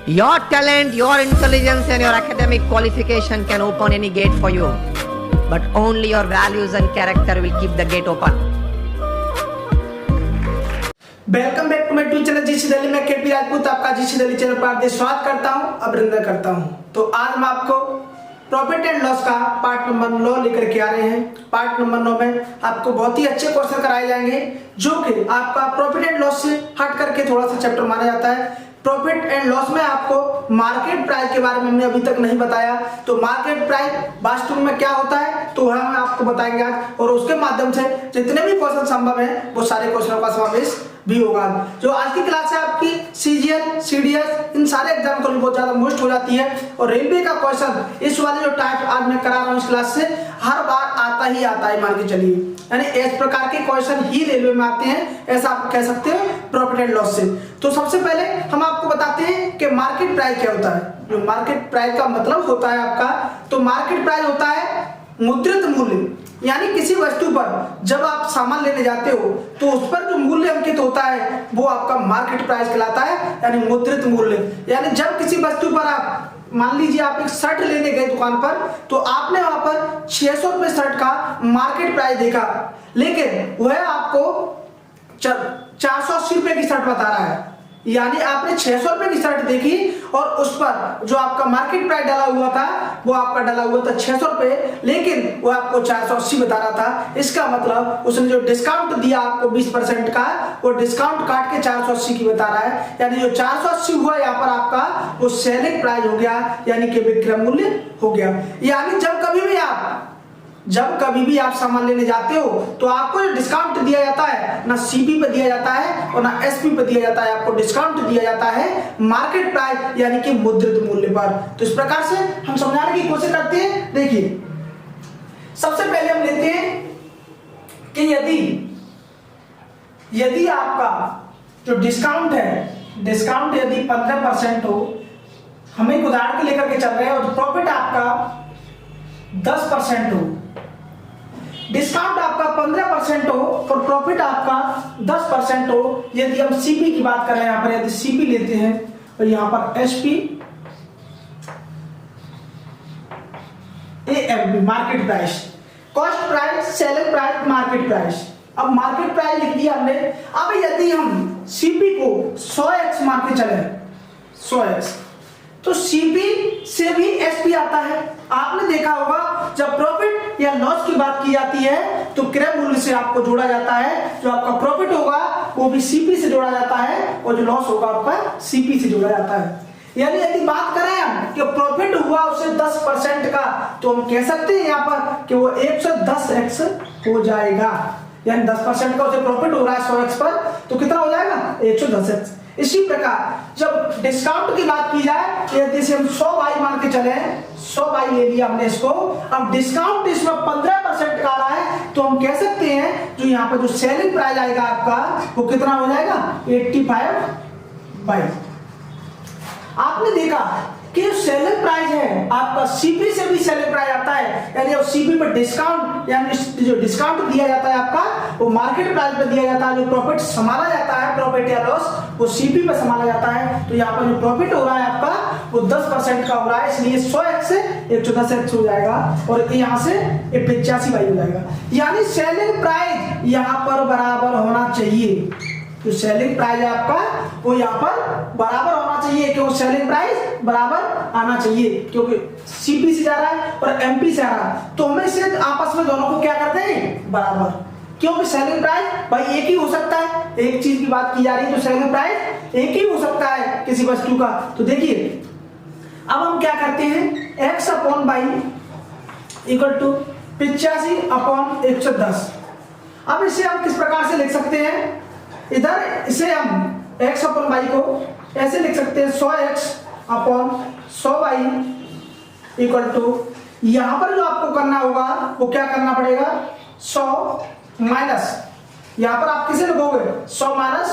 Your talent, your intelligence and your academic qualification can open any gate for you. But only your values and character will keep the gate open. Welcome back to my YouTube channel GC Delhi में KP Rajput आपका GC Delhi channel पर हार्दिक स्वागत करता हूं, अभिनंदन करता हूं। तो आज मैं आपको प्रॉफिट एंड लॉस का पार्ट नंबर 9 लेकर के आ रहे हैं। पार्ट नंबर 9 में आपको बहुत ही अच्छे क्वेश्चन कराए जाएंगे जो कि आपका प्रॉफिट एंड लॉस से हट करके थोड़ा सा चैप्टर माना जाता है। प्रॉफिट एंड लॉस में आपको मार्केट प्राइस के बारे में हमने अभी तक नहीं बताया, तो मार्केट प्राइस वास्तव में क्या होता है तो वह हम आपको बताएंगे आज, और उसके माध्यम से जितने भी क्वेश्चन संभव है वो सारे क्वेश्चनों का समावेश भी होगा। जो आज की क्लास है आपकी सीजीएल, सीडीएस इन सारे एग्जाम को बहुत ज्यादा मोस्ट हो जाती है, और रेलवे का क्वेश्चन इस वाले जो टाइप आज मैं करा रहा हूँ इस क्लास से हर बार आता है, मान के चलिए। यानी इस प्रकार के क्वेश्चन ही रेलवे में आते हैं, ऐसा आप कह सकते हो प्रॉफिट एंड लॉस से। तो सबसे पहले हम आपको बताते हैं कि मार्केट प्राइस क्या होता है। जो मार्केट प्राइस का मतलब होता है आपका, तो मार्केट प्राइस होता है मुद्रित मूल्य, यानी किसी वस्तु पर जब आप सामान लेने जाते हो तो उस पर जो मूल्य अंकित होता है वो आपका मार्केट प्राइस कहलाता है, यानी मुद्रित मूल्य। यानी जब किसी वस्तु पर आप मान लीजिए आप एक शर्ट लेने गए दुकान पर, तो आपने वहां पर 600 रुपए शर्ट का मार्केट प्राइस देखा, लेकिन वह आपको 480 रुपए की शर्ट बता रहा है। यानी आपने 600 रुपए की शर्ट देखी और उस पर जो आपका मार्केट प्राइस डाला हुआ था वो आपका डाला हुआ था 600 रुपए, लेकिन वो आपको 480 बता रहा था। इसका मतलब उसने जो डिस्काउंट दिया आपको 20% का, वो डिस्काउंट काट के 480 की बता रहा है। यानी जो 480 हुआ यहाँ पर आपका वो सेलिंग प्राइस हो गया, यानी कि विक्रय मूल्य हो गया। यानी जब कभी भी आप सामान लेने जाते हो तो आपको जो डिस्काउंट दिया जाता है ना सीपी पे दिया जाता है और ना एसपी पे दिया जाता है, आपको डिस्काउंट दिया जाता है मार्केट प्राइस यानी कि मुद्रित मूल्य पर। तो इस प्रकार से हम समझाने की कोशिश करते हैं। देखिए सबसे पहले हम लेते हैं कि यदि आपका जो डिस्काउंट है, डिस्काउंट यदि 15% हो, हम एक उदाहरण के लेकर के चल रहे हैं, और प्रॉफिट आपका 10% हो, डिस्काउंट आपका 15% हो और प्रॉफिट आपका 10% हो। यदि हम सीपी की बात करें, यहां पर यदि सीपी लेते हैं और यहां पर SP AMP market price, cost price, selling price, market price. अब मार्केट प्राइस लिख दिया हमने। अब यदि हम सीपी को 100x मान के चले, 100x, तो सीपी से भी एसपी आता है। आपने देखा होगा जब प्रॉफिट या लॉस की बात की जाती है तो क्रय मूल्य से आपको जोड़ा जाता है। जो आपका प्रॉफिट होगा वो भी सीपी से जोड़ा जाता है, और जो लॉस होगा आपका सीपी से जोड़ा जाता है। यानी यदि बात करें हम कि प्रॉफिट हुआ उसे 10% का, तो हम कह सकते हैं यहाँ पर कि वो 110x हो जाएगा। यानी 10% का उसे प्रॉफिट हो रहा है 100x पर, तो कितना हो जाएगा 110x। इसी प्रकार जब डिस्काउंट की बात की जाए, यदि से हम 100 बाई मान के चले, 100 बाई ले लिया हमने इसको, अब डिस्काउंट इसमें 15% का आ रहा है, तो हम कह सकते हैं जो यहाँ पर जो सेलिंग प्राइस आएगा आपका वो कितना हो जाएगा 85 बाई। आपने देखा कि जो सेलिंग प्राइस है आपका सीपी से भी सेलिंग प्राइस आता है, यानी अब सीपी पर डिस्काउंट, यानी जो डिस्काउंट दिया जाता है आपका वो मार्केट प्राइस पे दिया जाता है। जो प्रॉफिट संभाला जाता है, प्रॉफिट या लॉस, वो सीपी पे संभाला जाता है। तो यहाँ पर जो प्रॉफिट हो रहा है आपका वो 10% का हो रहा है, इसलिए 100x से 110x हो जाएगा, और यहाँ से 85 बाई हो जाएगा। यानी सेलिंग प्राइस यहाँ पर बराबर होना चाहिए। जो सेलिंग प्राइस है आपका वो यहाँ पर बराबर होना चाहिए, क्योंकि सेलिंग प्राइस बराबर आना चाहिए, क्योंकि सीपी से जा रहा है और एमपी से आ रहा है, तो हमें इसे आपस में दोनों को क्या करते हैं बराबर। क्योंकि सेलिंग प्राइस भाई एक ही हो सकता है, एक चीज की बात की जा रही है तो सेलिंग प्राइस एक ही हो सकता है किसी वस्तु का। तो देखिए अब हम क्या करते हैं, x upon y equal to 85/110। अब इसे हम किस प्रकार से लिख सकते हैं, इधर इसे हम x अपॉन बाई को ऐसे लिख सकते हैं 100x upon 100 by equal to, यहां पर जो आपको करना होगा वो क्या करना पड़ेगा 100 माइनस, यहां पर आप किसे लिखोगे 100 माइनस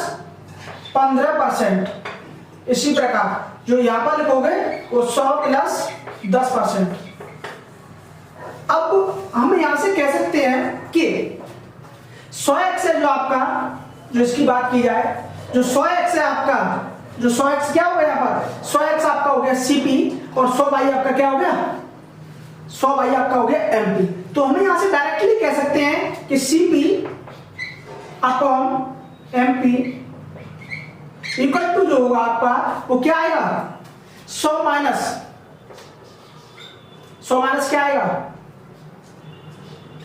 15%। इसी प्रकार जो यहां पर लिखोगे वो 100 प्लस 10%। अब हम यहां से कह सकते हैं कि 100x है जो आपका, जो इसकी बात की जाए, जो 100x है आपका जो 100x क्या हो गया यहाँ पर 100x आपका हो गया CP और 100y आपका क्या हो गया 100y आपका हो गया MP। तो हमें यहां से डायरेक्टली कह सकते हैं कि CP upon MP equal to जो होगा आपका वो क्या आएगा 100 माइनस क्या आएगा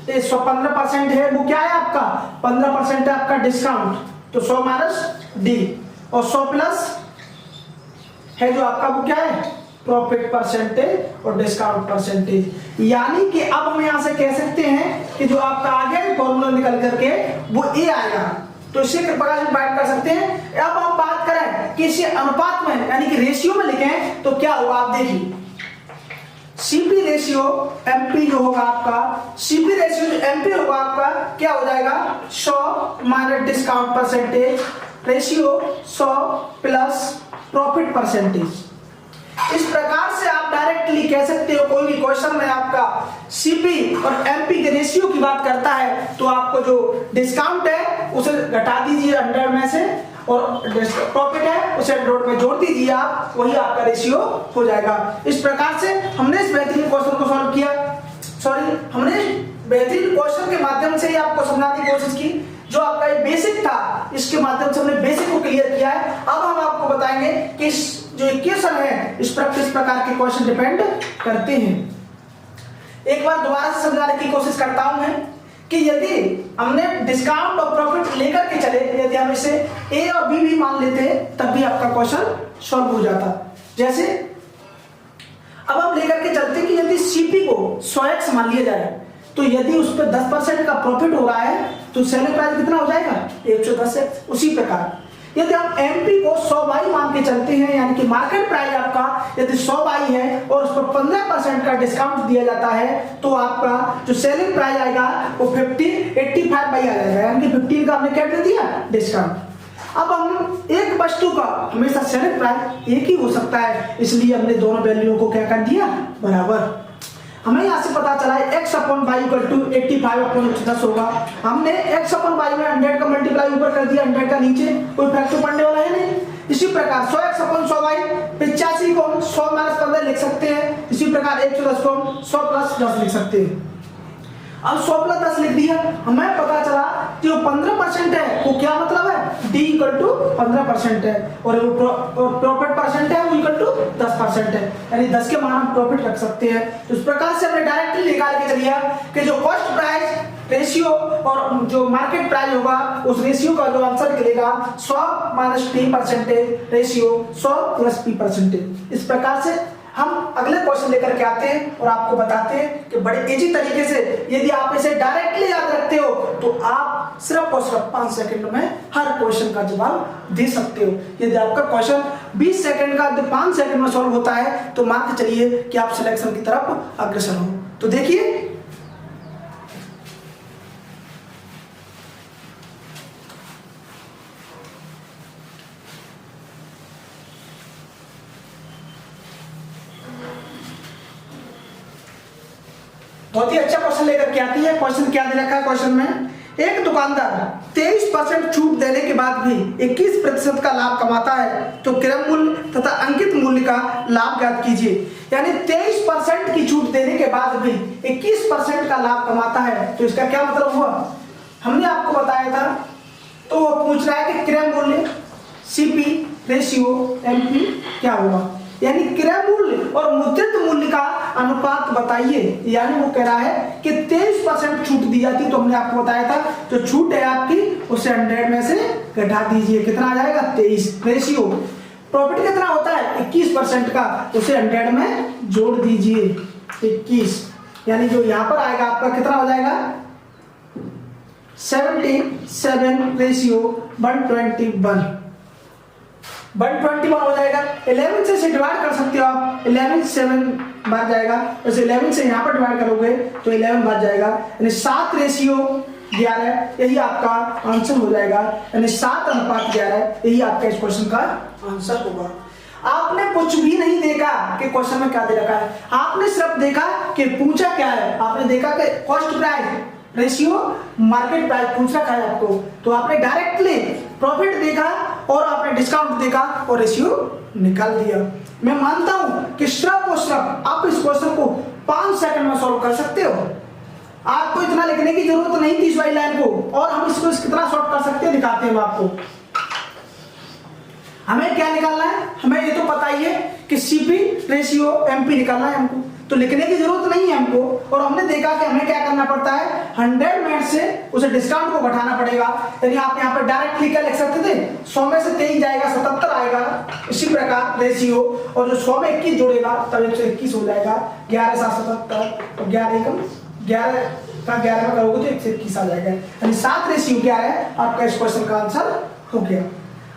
15% है वो क्या है आपका 15% है आपका डिस्काउंट, तो 100 माइनस D और 100 प्लस है जो आपका वो क्या है प्रॉफिट परसेंटेज और डिस्काउंट परसेंटेज। यानी कि अब हम यहां से कह सकते हैं कि जो आपका आगे फॉर्मूला निकल करके वो A आएगा, तो इसे किस प्रकार से बात कर सकते हैं। अब हम बात करें कि इसे अनुपात में यानी कि रेशियो में लिखें तो क्या होगा आप देखिए CP रेशियो MP जो होगा आपका CP रेशियो MP होगा आपका क्या हो जाएगा 100 minus discount percentage ratio 100 plus profit percentage. इस प्रकार से आप डायरेक्टली कह सकते हो कोई भी क्वेश्चन में आपका CP और MP के रेशियो की बात करता है तो आपको जो डिस्काउंट है उसे घटा दीजिए 100 में से और प्रॉफिट है उसे 100 में जोड़ दीजिए आप, वही आपका रेशियो हो जाएगा। इस प्रकार से हमने इस बेहतरीन क्वेश्चन को सॉल्व किया। हमने बेहतरीन क्वेश्चन के माध्यम से ही आपको समझाने की कोशिश की। जो आपका ये बेसिक था इसके माध्यम से हमने बेसिक को क्लियर किया है। अब हम आपको बताएंगे कि इस जो इक्वेशन है इस पर किस प्रकार के क्वेश्चन डिपेंड करते हैं। एक बार दोबारा से समझाने की कोशिश करता हूं मैं कि यदि हमने डिस्काउंट और प्रॉफिट लेकर के चले, यदि हम इसे A और B भी मान लेते तब भी आपका क्वेश्चन सॉल्व हो जाता। जैसे अब हम लेकर के चलते कि यदि CP को 100x मान लिया जाए तो यदि उस पर 10% का प्रॉफिट हो रहा है तो सेलिंग प्राइस कितना हो जाएगा 110x। उसी प्रकार यदि हम MP को 100y मान के चलते हैं यानी कि मार्केट प्राइस आपका यदि 100y है और उस पर 15% का डिस्काउंट दिया जाता है तो आपका जो सेलिंग प्राइस आएगा वो 85y आ जाएगा, यानी कि 15 का हमने क्या दे दिया डिस्काउंट। अब हम एक वस्तु का हमेशा सेलिंग प्राइस एक ही हो सकता है, इसलिए हमने दोनों वैल्यू को क्या कर दिया बराबर। हमें यहाँ से पता चला है x upon y equal to 85 upon 110 होगा। हमने x अपॉन वाई में 100 का मल्टीप्लाई ऊपर कर दिया, 100 का नीचे, कोई फर्क तो पड़ने वाला है नहीं। इसी प्रकार 100x अपॉन 100y 85 को 100 माइनस 15 लिख सकते हैं। इसी प्रकार 110 को 100 प्लस 10 लिख सकते हैं। अब 100 प्लस 10 लिख दिया, हमें पता चला जो 15% है वो क्या मतलब है D इक्वल टू 15% है और प्रॉफिट परसेंट है वो इक्वल टू 10% है, यानी 10 के मान हम प्रॉफिट रख सकते हैं। तो इस प्रकार से हमने डायरेक्टली निकाल के चलिए कि जो कॉस्ट प्राइस रेशियो और जो मार्केट प्राइस होगा उस रेशियो का जो आंसर निकलेगा 100 minus P percentage ratio 100 plus P percentage. इस प्रकार से हम अगले क्वेश्चन लेकर के आते हैं और आपको बताते हैं कि बड़े इजी तरीके से यदि आप इसे डायरेक्टली याद रखते हो तो आप सिर्फ और सिर्फ 5 सेकंड में हर क्वेश्चन का जवाब दे सकते हो। यदि आपका क्वेश्चन 20 सेकंड का 5 सेकंड में सॉल्व होता है तो मान के चलिए कि आप सिलेक्शन की तरफ अग्रसर हो। तो देखिए बहुत ही अच्छा क्वेश्चन लेकर के आती है। क्वेश्चन क्या दे रखा है क्वेश्चन में, एक दुकानदार 23% छूट देने के बाद भी 21% का लाभ कमाता है तो क्रय मूल्य तथा अंकित मूल्य का लाभ ज्ञात कीजिए। यानी 23% की छूट देने के बाद भी 21% का लाभ कमाता है तो इसका क्या मतलब हुआ, हमने आपको बताया था। तो वो पूछ रहा है कि क्रय मूल्य CP रेशियो MP क्या होगा, यानी क्रय मूल्य और मुद्रित मूल्य का अनुपात बताइए। यानी वो कह रहा है कि 23% छूट दी जाती तो हमने आपको बताया था जो छूट है आपकी उसे 100 में से घटा दीजिए, कितना आ जाएगा 23। रेशियो प्रॉफिट कितना होता है 21% का, उसे 100 में जोड़ दीजिए 21, यानी जो यहाँ पर आएगा आपका कितना हो जाएगा 77 रेशियो 121 हो जाएगा। 11 से इसे डिवाइड कर सकते हो आप, 11 7 बार जाएगा, वैसे 11 से यहाँ पर डिवाइड करोगे तो 11 बार जाएगा, यानी 7 रेशियो 11 यही आपका आंसर हो जाएगा, यानी 7:11 यही आपका इस क्वेश्चन का आंसर होगा। आपने कुछ भी नहीं देखा कि क्वेश्चन में क्या दे रखा है, आपने सिर्फ देखा कि पूछा क्या है। आपने देखा कि cost price ratio market price पूछ रखा है आपको, तो आपने डायरेक्टली प्रॉफिट देखा और आपने डिस्काउंट देखा और रेशियो निकाल दिया। मैं मानता हूं कि सिर्फ और सिर्फ आप इस क्वेश्चन को 5 सेकंड में सॉल्व कर सकते हो। आपको इतना लिखने की जरूरत नहीं थी इस वाली लाइन को, और हम इसको कितना शॉर्ट कर सकते हैं दिखाते हैं हम आपको। हमें क्या निकालना है, हमें ये तो पता ही है कि सीपी रेशियो एमपी निकालना है हमको, तो लिखने की जरूरत नहीं है हमको। और हमने देखा कि हमें क्या करना पड़ता है, 100 में से उसे डिस्काउंट को घटाना पड़ेगा। यानी आप यहाँ पर डायरेक्टली क्या लिख सकते थे, 100 में से 23 जाएगा 77 आएगा। इसी प्रकार रेशियो, और जो 100 में 21 जोड़ेगा तब 121 हो जाएगा। 11 7 77 और 11 एकम 11 का 11 में करोगे तो 121 आ जाएगा। यानी 7 रेशियो क्या है आपका इस क्वेश्चन का आंसर हो गया।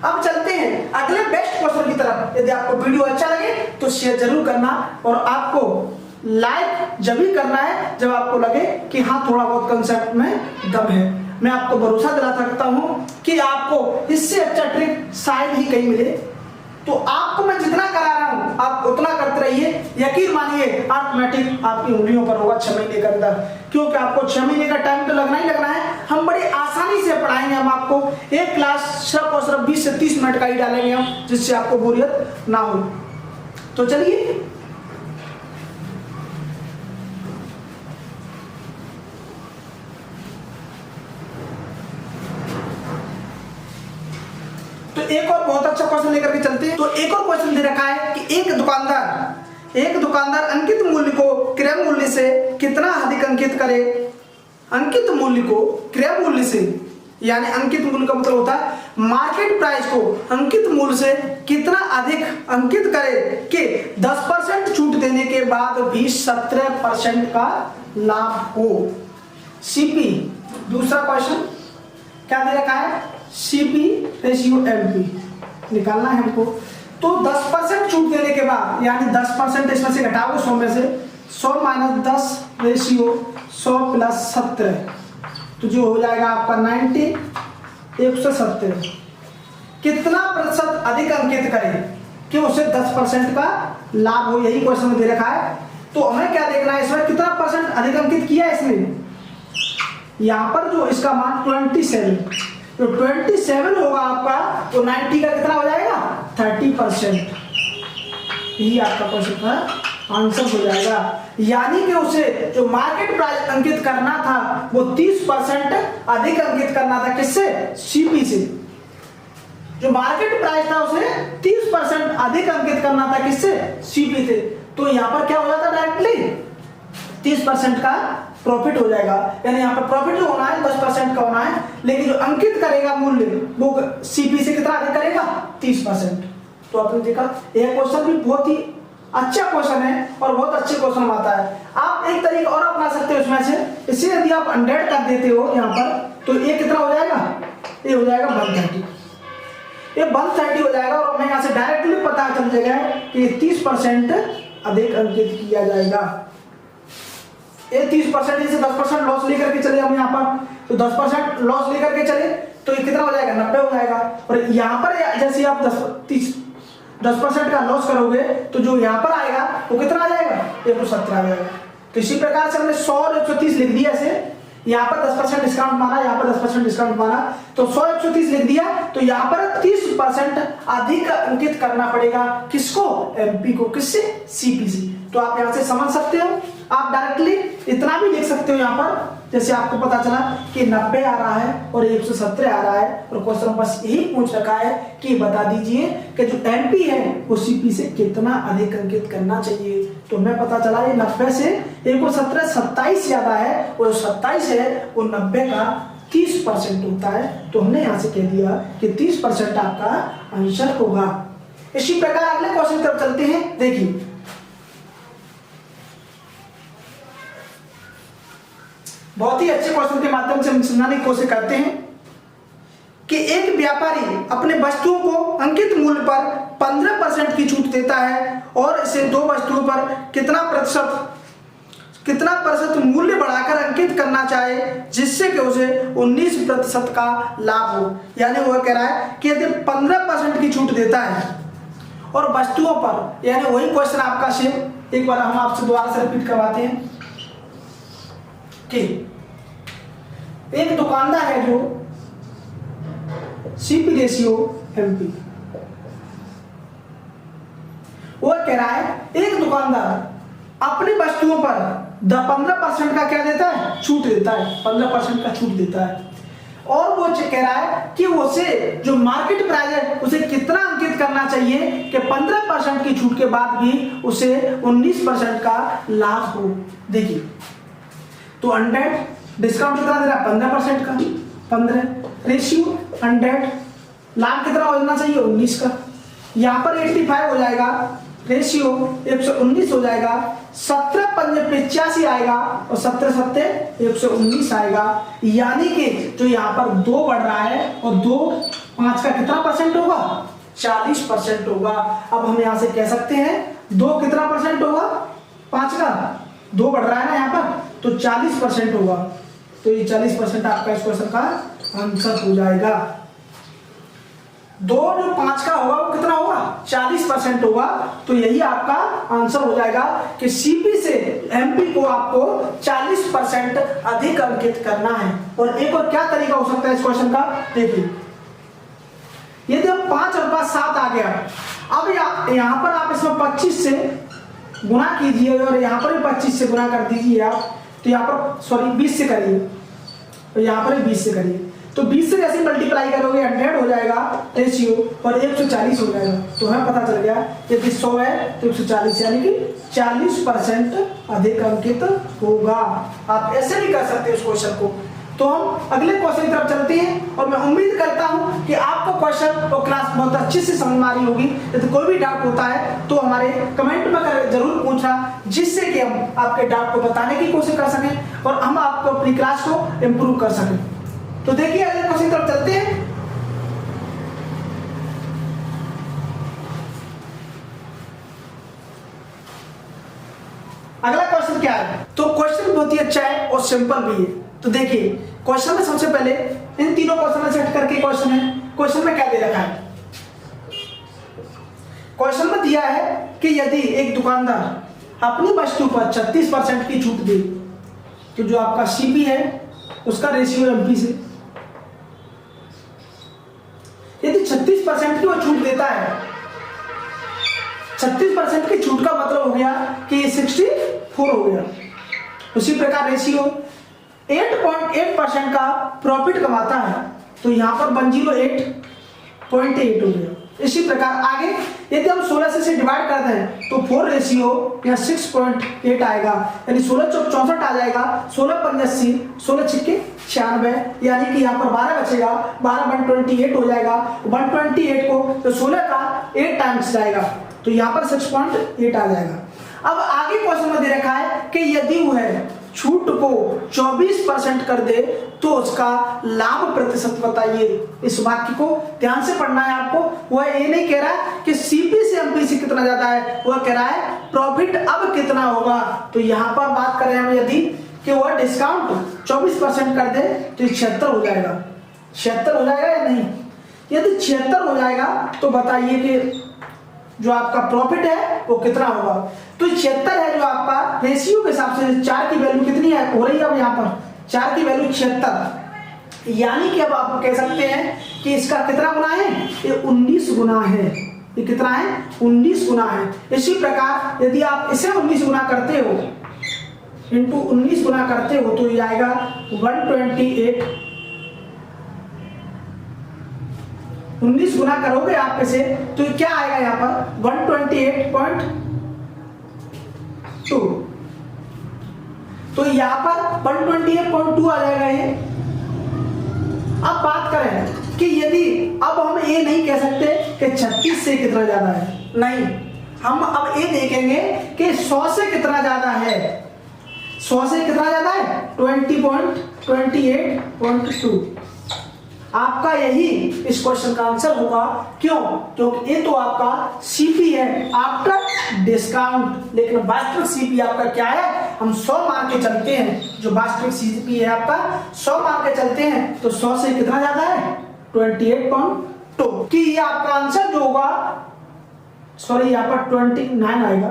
अब चलते हैं अगले बेस्ट क्वेश्चन की तरफ। यदि आपको वीडियो अच्छा लगे तो शेयर जरूर करना, और आपको लाइक जब भी करना है जब आपको लगे कि हाँ थोड़ा बहुत कंसेप्ट में दम है। मैं आपको भरोसा दिला सकता हूं कि आपको इससे अच्छा ट्रिक शायद ही कहीं मिले। तो आपको मैं जितना करा रहा हूं आप उतना करते रहिए, यकीन मानिए ऑटोमेटिक आपकी उंगलियों पर होगा 6 महीने के अंदर, क्योंकि आपको 6 महीने का टाइम तो लगना ही लगना है। हम बड़ी आसानी से पढ़ाएंगे, हम आपको एक क्लास सिर्फ और सिर्फ 20 से 30 मिनट का ही डालेंगे हम, जिससे आपको बोरियत ना हो। तो चलिए तो एक और बहुत अच्छा क्वेश्चन लेकर के चलते हैं। तो एक और क्वेश्चन दे रखा है कि एक दुकानदार अंकित मूल्य को क्रय मूल्य से कितना अधिक अंकित करे। अंकित मूल्य को क्रय मूल्य से, यानी अंकित मूल्य का मतलब होता है मार्केट प्राइस को अंकित मूल्य से कितना अधिक अंकित करे कि 10% छूट देने के बाद भी 17% का लाभ हो। सीपी दूसरा क्वेश्चन क्या दे रखा है, सीपी रेशियो एमपी निकालना है हमको। तो 10% छूट देने के बाद, यानी 10% इसमें से घटाओगे 100 में से, 100 माइनस 10 रेशियो 100 प्लस 17, तो जो हो जाएगा आपका 90 170। कितना प्रतिशत अधिक अंकित करें कि उसे 10% का लाभ हो, यही क्वेश्चन में दे रखा है। तो हमें क्या देखना है, इसमें कितना परसेंट अधिक अंकित किया है इसने। यहाँ पर जो इसका मान 27, तो 27 होगा आपका, तो 90 का कितना हो जाएगा 30%। यही आपका क्वेश्चन का आंसर हो जाएगा। यानी कि उसे जो मार्केट प्राइस अंकित करना था वो 30% अधिक अंकित करना था, किससे, सीपी से। जो मार्केट प्राइस था उसे 30% अधिक अंकित करना था, किससे, सीपी से। तो यहाँ पर क्या हो जाता डायरेक्टली 30% का प्रॉफिट हो जाएगा। यानी यहाँ पर प्रॉफिट जो होना है 10% का होना है, लेकिन जो अंकित करेगा मूल्य वो सीपी से कितना अधिक करेगा 30%। तो आपने देखा यह क्वेश्चन भी बहुत ही अच्छा क्वेश्चन है और बहुत अच्छे क्वेश्चन आता है। आप एक तरीका और अपना सकते हो इसमें से, इसे यदि आप 100 कर देते हो यहाँ पर, तो ये कितना हो जाएगा, ये हो जाएगा 130, ये 130 हो जाएगा। और हमें यहाँ से डायरेक्टली पता चल जाएगा कि 30% अधिक अंकित किया जाएगा। ये 30% से 10% लॉस लेकर के चले हम यहाँ पर, तो 10% लॉस लेकर के चले तो ये कितना हो जाएगा 90 हो जाएगा। और यहाँ पर जैसे आप 10% का लॉस करोगे तो जो यहाँ पर आएगा वो कितना आ जाएगा 170 आ जाएगा। तो इसी प्रकार से हमने 100 और 130 लिख दिया ऐसे, यहाँ पर 10% डिस्काउंट माना, यहाँ पर 10% डिस्काउंट माना, तो 100 130 लिख दिया। तो यहाँ पर 30% अधिक अंकित करना पड़ेगा, किसको, एमपी को, किससे, सीपी से। तो आप यहाँ से समझ सकते हो। आप डायरेक्टली इतना भी लिख सकते हो यहाँ पर, जैसे आपको पता चला कि 90 आ रहा है और 170 आ रहा है, और क्वेश्चन बस यही पूछ रखा है कि बता दीजिए कि जो एमपी है वो सीपी से कितना अधिक अंकित करना चाहिए। तो हमें पता चला ये 90 से 170 27 ज्यादा है, और 27 है वो 90 का 30% होता है। तो हमने यहाँ से कह दिया कि 30% आपका आंसर होगा। इसी प्रकार अगले क्वेश्चन की तरफ चलते हैं। देखिए बहुत ही अच्छे क्वेश्चन के माध्यम से हम समझाने की कोशिश करते हैं कि एक व्यापारी अपने वस्तुओं को अंकित मूल्य पर 15% की छूट देता है और इसे 2 वस्तुओं पर कितना प्रतिशत मूल्य बढ़ाकर अंकित करना चाहे जिससे कि उसे 19% का लाभ हो। यानी वो कह रहा है कि यदि 15% की छूट देता है और वस्तुओं पर, यानी वही क्वेश्चन आपका सेम, एक बार हम आपसे दोबारा से रिपीट करवाते हैं कि एक दुकानदार है जो सीपी रेशियो एमपी। वो कह रहा है एक दुकानदार अपनी वस्तुओं पर 15% का क्या देता है, छूट देता है, 15% का छूट देता है। और वो कह रहा है कि उसे जो मार्केट प्राइस है उसे कितना अंकित करना चाहिए कि 15% की छूट के बाद भी उसे 19% का लाभ हो। देखिए तो 100 डिस्काउंट कितना दे रहा है, 15% का, 15 रेशियो 100, लाभ कितना होना चाहिए, 19 का। यहाँ पर 85 हो जाएगा, रेशियो 119 हो जाएगा, 17 पंजे 85 आएगा और 17 सत्ते 119 आएगा। यानी कि जो यहाँ पर 2 बढ़ रहा है और 2 5 का कितना परसेंट होगा, 40% होगा। अब हम यहाँ से कह सकते हैं 2 कितना परसेंट होगा, 5 का 2 बढ़ रहा है ना यहाँ पर, तो 40% होगा। तो ये 40% आपका इस क्वेश्चन का आंसर हो जाएगा। 2 जो 5 का होगा वो कितना होगा, 40% होगा। तो यही आपका आंसर हो जाएगा कि सीपी से एमपी को आपको 40% अधिक अंकित करना है। और एक और क्या तरीका हो सकता है इस क्वेश्चन का, देखिए यदि हम 5 और 5 7 आ गया, अब यहाँ पर आप इसमें 25 से गुना कीजिए और यहाँ पर भी 25 से गुना कर दीजिए आप, तो यहाँ पर सॉरी 20 से करिए, तो यहाँ पर भी 20 से करिए, तो 20 से जैसे मल्टीप्लाई करोगे 100 हो जाएगा रेशियो और 140 हो जाएगा। तो हमें पता चल गया यदि 100 है तो 140 यानी कि 40% अधिक अंकित होगा। आप ऐसे भी कर सकते हो इस क्वेश्चन को। तो हम अगले क्वेश्चन की तरफ चलते हैं और मैं उम्मीद करता हूं कि आपको क्वेश्चन और क्लास बहुत अच्छे से समझ में आ रही होगी। यदि कोई भी डाउट होता है तो हमारे कमेंट में जरूर पूछना, जिससे कि हम आपके डाउट को बताने की कोशिश कर सकें और हम आपको अपनी क्लास को इम्प्रूव कर सकें। तो देखिए अगले क्वेश्चन की तरफ चलते हैं। अगला क्वेश्चन क्या है, तो क्वेश्चन बहुत ही अच्छा है और सिंपल भी है। तो देखिए क्वेश्चन में सबसे पहले इन तीनों क्वेश्चन में सेट करके क्वेश्चन है। क्वेश्चन में क्या दे रखा है, क्वेश्चन में दिया है कि यदि एक दुकानदार अपनी वस्तु पर 36% की छूट दे, तो जो आपका सीपी है उसका रेशियो एमपी से, यदि 36% की वो छूट देता है, 36% की छूट का मतलब हो गया कि 64 हो गया। उसी प्रकार रेशियो 8.8% का प्रॉफिट कमाता है, तो यहाँ पर 108.8 हो गया। इसी प्रकार आगे यदि हम 16 से डिवाइड करते हैं तो 4 रेशियो यहाँ 6.8 आएगा, यानी 16 चौक 64 आ जाएगा, 16 पंजे 80, 16 छिक्के 96, यानी कि यहाँ पर 12 बचेगा, 12 128 हो जाएगा। 128 को तो 16 का 8 टाइम्स जाएगा, तो यहाँ पर 6.8 आ जाएगा। अब आगे क्वेश्चन में दे रखा है कि यदि वह छूट को 24% कर दे तो उसका लाभ प्रतिशत बताइए। इस वाक्य को ध्यान से पढ़ना है आपको। वह ये नहीं कह रहा कि सीपी से एमपी से कितना ज्यादा है, वह कह रहा है प्रॉफिट अब कितना होगा। तो यहाँ पर बात करें हम यदि कि वह डिस्काउंट 24% कर दे तो 76 हो जाएगा। 76 हो जाएगा या नहीं, यदि 76 हो जाएगा तो बताइए कि जो आपका प्रॉफिट है वो कितना होगा। तो 76 है जो आपका रेशियो के हिसाब से 4 की वैल्यू कितनी है हो रही है, अब यहाँ पर 4 की वैल्यू 76, यानी कि अब आप कह सकते हैं कि इसका कितना गुना है, ये 19 गुना है। ये कितना है, 19 गुना है। इसी प्रकार यदि आप इसे 19 गुना करते हो, इंटू 19 गुना करते हो तो ये आएगा 128। 19 गुना करोगे आप इसे तो क्या आएगा यहाँ पर 128.2, तो यहाँ पर 128.2 आ जाएगा ये। अब बात करें कि यदि अब हम ये नहीं कह सकते कि 36 से कितना ज्यादा है, नहीं, हम अब ये देखेंगे कि 100 से कितना ज्यादा है। 100 से कितना ज्यादा है 20.28.2। आपका यही इस क्वेश्चन का आंसर होगा। क्यों, क्योंकि ये तो आपका सीपी है आफ्टर डिस्काउंट, लेकिन वास्तविक सीपी आपका क्या है, हम 100 मान के चलते हैं। जो वास्तविक सीपी है आपका 100 मान के चलते हैं, तो 100 से कितना ज्यादा है 28.2। कि ये आपका आंसर जो होगा, सॉरी यहाँ पर 29 आएगा,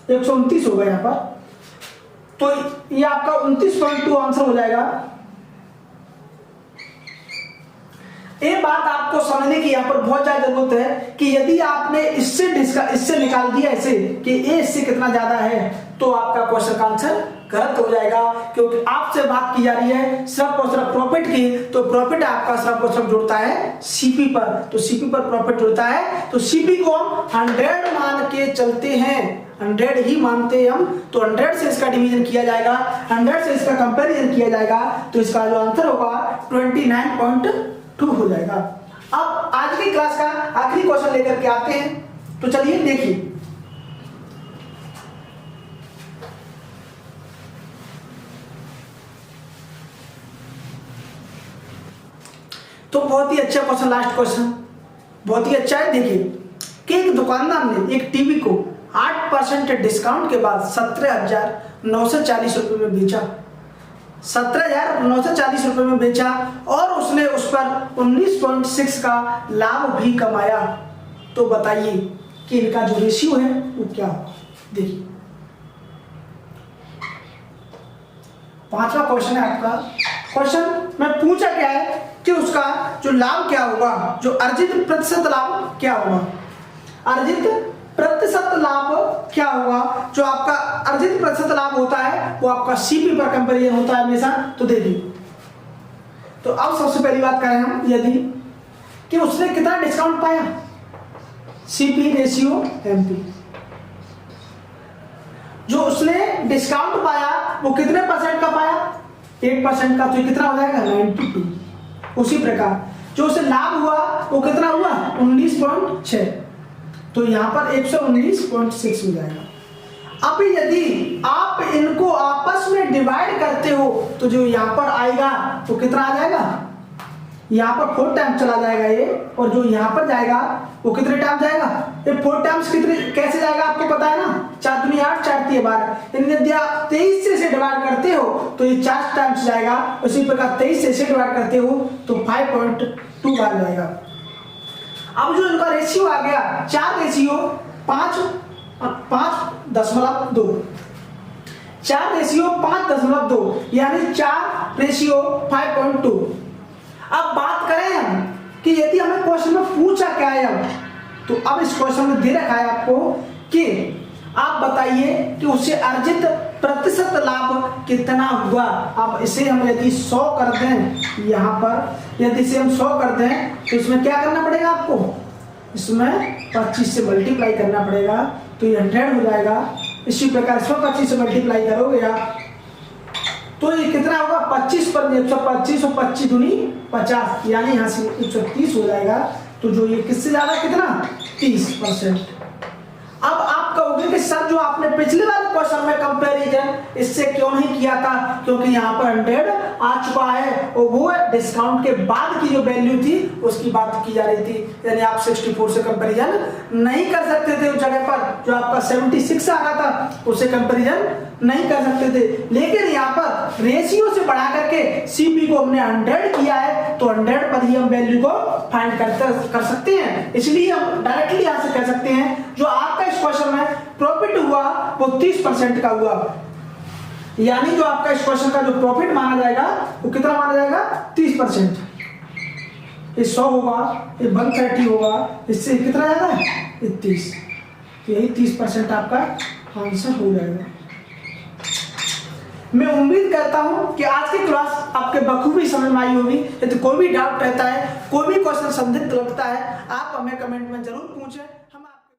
129 होगा यहाँ पर, तो ये आपका 29.2 आंसर हो जाएगा। ये बात आपको समझने की यहाँ पर बहुत ज्यादा जरूरत है कि यदि आपने इससे निकाल दिया ऐसे कि ए इससे कितना ज्यादा है तो आपका क्वेश्चन का आंसर गलत हो जाएगा, क्योंकि आपसे बात की जा रही है सिर्फ और सिर्फ प्रॉफिट की। तो प्रॉफिट आपका सिर्फ और सिर्फ जुड़ता है सीपी पर, तो सीपी पर प्रॉफिट जुड़ता है, तो सीपी को हम 100 मान के चलते हैं, 100 ही मानते हैं हम। तो 100 से इसका डिवीजन किया जाएगा, 100 से इसका कंपैरिजन किया जाएगा, तो इसका जो आंसर होगा 29.2 हो जाएगा। अब आज की क्लास का आखिरी क्वेश्चन लेकर के आते हैं, तो चलिए देखिए। तो बहुत ही अच्छा क्वेश्चन, लास्ट क्वेश्चन बहुत ही अच्छा है। देखिए कि एक दुकानदार ने एक टीवी को 8% डिस्काउंट के बाद 17,940 रुपए में बेचा, 17,940 रुपए में बेचा और उसने उस पर 19.6 का लाभ भी कमाया। तो बताइए कि इनका जो रेशियो है वो क्या होगा। देखिए 5वां क्वेश्चन है आपका। क्वेश्चन में पूछा क्या है कि उसका जो लाभ क्या होगा, जो अर्जित प्रतिशत लाभ क्या होगा, अर्जित प्रतिशत लाभ क्या होगा। जो आपका अर्जित प्रतिशत लाभ होता है वो आपका सीपी पर कंपैरिजन होता है हमेशा। तो देखिए, तो अब सबसे पहली बात करें हम यदि कि उसने कितना डिस्काउंट पाया, सीपी रेशियो एमपी। जो उसने डिस्काउंट पाया वो कितने परसेंट का पाया, 8% का, तो कितना हो जाएगा 92। उसी प्रकार जो उसे लाभ हुआ वो कितना हुआ 19.6, तो यहां पर 119.6 हो जाएगा। अब यदि आप इनको आपस में डिवाइड करते हो तो जो यहां पर आएगा वो कितना आ जाएगा, यहां पर 4 टाइम्स चला जाएगा ये, और जो यहां पर जाएगा वो कितने टाइम्स जाएगा, ये 4 टाइम्स कितने कैसे जाएगा आपको पता है ना, 4 दूनी 8, 4 तिया 12। यदि आप 23 से डिवाइड करते हो तो ये 4 टाइम्स जाएगा, उसी प्रकार 23 से डिवाइड करते हो तो 5.2 बार जाएगा। अब जो इनका रेशियो आ गया 4 रेशियो 5.2, 4 रेशियो 5.2 यानी 4 रेशियो 5.2। अब बात करें हम कि यदि हमें क्वेश्चन में पूछा क्या है, तो अब इस क्वेश्चन में दे रखा है आपको कि आप बताइए कि उससे अर्जित प्रतिशत लाभ कितना हुआ। अब इसे हम यदि 100 कर दें, यहाँ पर यदि इसे हम 100 कर दें तो इसमें क्या करना पड़ेगा आपको, इसमें 25 से मल्टीप्लाई करना पड़ेगा, तो ये 100 हो जाएगा। इसी प्रकार इसमें 25 से मल्टीप्लाई करोगे आप तो ये कितना होगा 25 पर 125 और 25 दूनी 50, यानी यहाँ से 130 हो जाएगा। तो जो ये किससे ज्यादा कितना 30%। अब आप कहोगे कि सर जो आपने पिछले वाले क्वेश्चन में कंपैरिजन इससे क्यों नहीं किया था, क्योंकि यहाँ पर 100 आ चुका है और वो डिस्काउंट के बाद की जो वैल्यू थी उसकी बात की जा रही थी, यानी आप 64 से कंपैरिजन नहीं कर सकते थे। उस जगह पर जो आपका 76 आ रहा था उससे कंपैरिजन नहीं कर सकते थे, लेकिन यहाँ पर रेशियो से बढ़ा करके सीपी को हमने 100 किया है, तो 100 पर ही हम वैल्यू को फाइंड कर सकते हैं। इसलिए हम डायरेक्टली यहाँ से कह सकते हैं जो आपका इस क्वेश्चन में प्रॉफिट हुआ वो 30% का हुआ, यानी जो आपका इस क्वेश्चन का जो प्रॉफिट माना जाएगा वो कितना माना जाएगा 30%। ये 100 होगा, ये 130 होगा, इससे कितना जाएगा 30, तो यही 30% आपका आंसर हो जाएगा। मैं उम्मीद करता हूं कि आज की क्लास आपके बखूबी समझ में आई होगी। यदि कोई भी डाउट रहता है, कोई भी क्वेश्चन संदिग्ध लगता है, आप हमें कमेंट में जरूर पूछें।